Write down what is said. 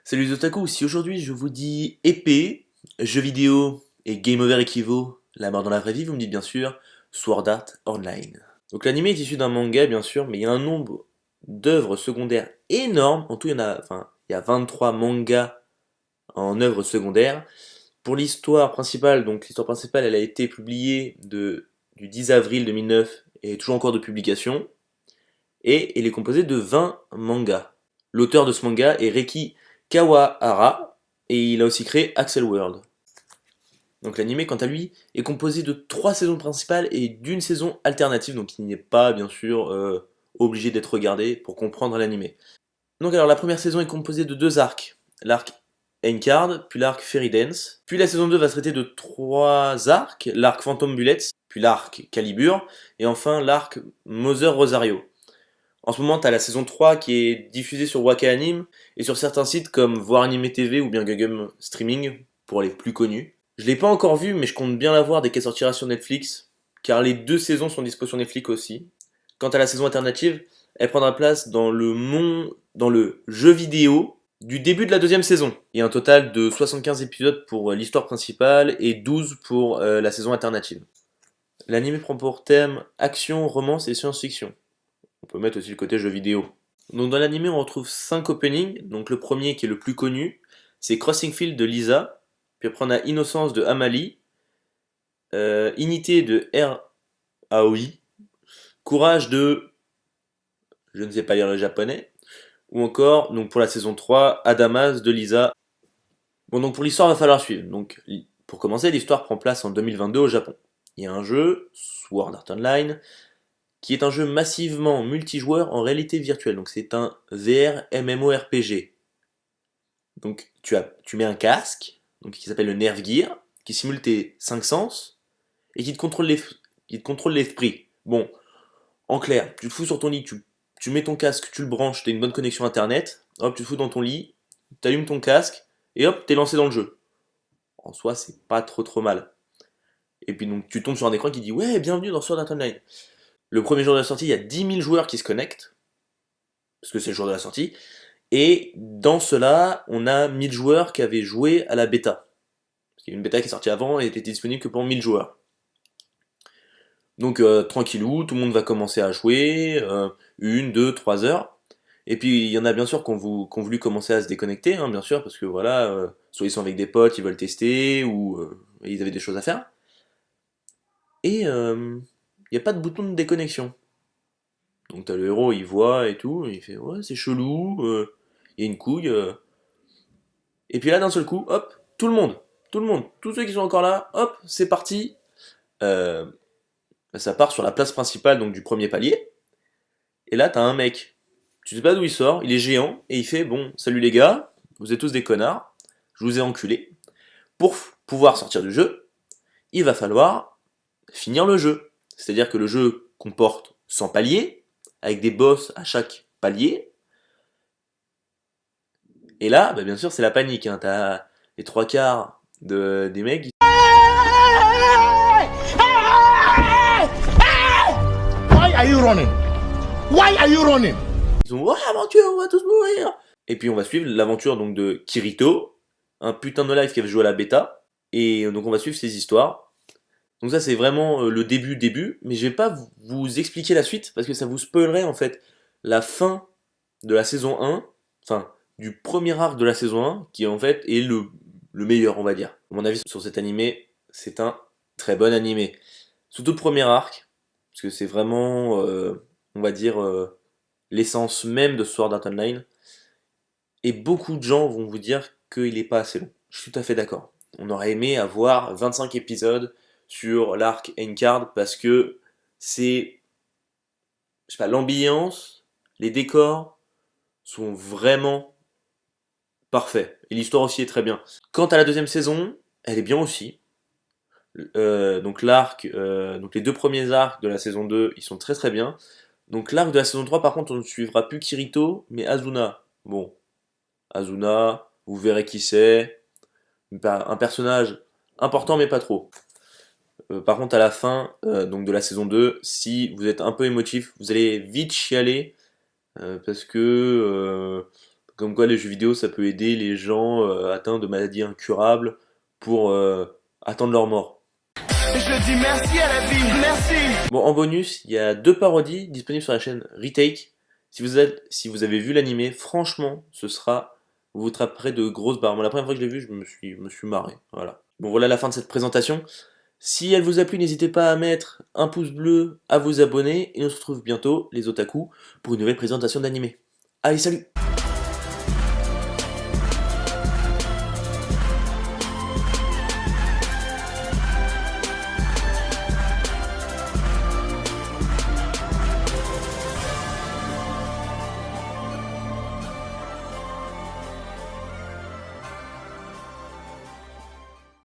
Salut les otaku, si aujourd'hui je vous dis épée, jeux vidéo et Game Over Equivo, la mort dans la vraie vie, vous me dites bien sûr Sword Art Online. Donc l'anime est issu d'un manga bien sûr, mais il y a un nombre d'œuvres secondaires énorme. En tout, il y a 23 mangas en œuvres secondaires. Pour l'histoire principale, donc l'histoire principale, elle a été publiée du 10 avril 2009 et est toujours en cours de publication. Et elle est composée de 20 mangas. L'auteur de ce manga est Reiki Kawahara, et il a aussi créé Axel World. Donc l'anime, quant à lui, est composé de 3 saisons principales et d'une saison alternative, donc il n'est pas, bien sûr, obligé d'être regardé pour comprendre l'anime. Donc alors, la première saison est composée de 2 arcs. L'arc Encard, puis l'arc Fairy Dance. Puis la saison 2 va traiter de 3 arcs, l'arc Phantom Bullets, puis l'arc Calibur, et enfin l'arc Mother Rosario. En ce moment, t'as la saison 3 qui est diffusée sur Waka Anime et sur certains sites comme Voir Anime TV ou bien Gugum Streaming pour les plus connus. Je l'ai pas encore vue, mais je compte bien la voir dès qu'elle sortira sur Netflix, car les 2 saisons sont dispo sur Netflix aussi. Quant à la saison alternative, elle prendra place dans le jeu vidéo du début de la 2e saison. Il y a un total de 75 épisodes pour l'histoire principale et 12 pour la saison alternative. L'anime prend pour thème action, romance et science-fiction. On peut mettre aussi le côté jeu vidéo. Donc dans l'anime, on retrouve 5 openings. Donc le premier qui est le plus connu, c'est Crossing Field de Lisa. Puis après on a Innocence de Amalie. Inité de R. Aoi. Courage de... Je ne sais pas lire le japonais. Ou encore, donc pour la saison 3, Adamas de Lisa. Bon, donc pour l'histoire, il va falloir suivre. Donc pour commencer, l'histoire prend place en 2022 au Japon. Il y a un jeu, Sword Art Online, qui est un jeu massivement multijoueur en réalité virtuelle. Donc c'est un VR MMORPG. Donc tu mets un casque, donc qui s'appelle le Nerve Gear, qui simule tes 5 sens et qui te contrôle l'esprit. Bon, en clair, tu te fous sur ton lit, tu mets ton casque, tu le branches, tu as une bonne connexion internet, hop, tu te fous dans ton lit, tu allumes ton casque et hop, t'es lancé dans le jeu. En soi, c'est pas trop mal. Et puis donc tu tombes sur un écran qui dit ouais, bienvenue dans Sword Art Online. Le premier jour de la sortie, il y a 10 000 joueurs qui se connectent, parce que c'est le jour de la sortie, et dans cela, on a 1000 joueurs qui avaient joué à la bêta. Il y a une bêta qui est sortie avant et était disponible que pour 1000 joueurs. Donc tranquillou, tout le monde va commencer à jouer, 1, 2, 3 heures. Et puis il y en a bien sûr qui ont voulu commencer à se déconnecter, hein, bien sûr, parce que voilà, soit ils sont avec des potes, ils veulent tester, ou ils avaient des choses à faire. Et il n'y a pas de bouton de déconnexion. Donc t'as le héros, il voit et tout, et il fait ouais c'est chelou, il y a une couille. Et puis là d'un seul coup, hop, tout le monde, tous ceux qui sont encore là, hop, c'est parti. Euh, Ça part sur la place principale donc du premier palier. Et là t'as un mec, tu sais pas d'où il sort, il est géant, et il fait bon, salut les gars, vous êtes tous des connards, je vous ai enculés. Pour pouvoir sortir du jeu, il va falloir finir le jeu. C'est-à-dire que le jeu comporte 100 paliers, avec des boss à chaque palier. Et là, bah bien sûr, c'est la panique. Hein. T'as les 3 quarts des mecs qui Why are you running? Why are you running? sont oh aventure, on va tous mourir. Et puis on va suivre l'aventure donc de Kirito, un putain de live qui avait joué à la bêta. Et donc on va suivre ses histoires. Donc ça c'est vraiment le début, mais je vais pas vous expliquer la suite parce que ça vous spoilerait en fait la fin de la saison 1, enfin du premier arc de la saison 1, qui en fait est le meilleur on va dire. À mon avis sur cet animé, c'est un très bon animé. Surtout le premier arc, parce que c'est vraiment, on va dire, l'essence même de Sword Art Online. Et beaucoup de gens vont vous dire qu'il n'est pas assez long. Je suis tout à fait d'accord. On aurait aimé avoir 25 épisodes sur l'arc Encard parce que c'est, je sais pas, l'ambiance, les décors sont vraiment parfaits. Et l'histoire aussi est très bien. Quant à la 2e saison, elle est bien aussi. Donc donc les 2 premiers arcs de la saison 2, ils sont très bien. Donc l'arc de la saison 3, par contre, on ne suivra plus Kirito, mais Azuna. Bon, Azuna, vous verrez qui c'est. Un personnage important, mais pas trop. Par contre, à la fin donc de la saison 2, si vous êtes un peu émotif, vous allez vite chialer, parce que Comme quoi les jeux vidéo ça peut aider les gens atteints de maladies incurables pour attendre leur mort. Je dis merci à la vie, merci. Bon, en bonus, il y a 2 parodies disponibles sur la chaîne Retake. Si vous avez vu l'animé, franchement, vous vous traperez de grosses barres. Moi, la première fois que je l'ai vu, je me suis marré. Voilà. Bon, voilà la fin de cette présentation. Si elle vous a plu, n'hésitez pas à mettre un pouce bleu, à vous abonner, et on se retrouve bientôt, les otaku, pour une nouvelle présentation d'animé. Allez, salut!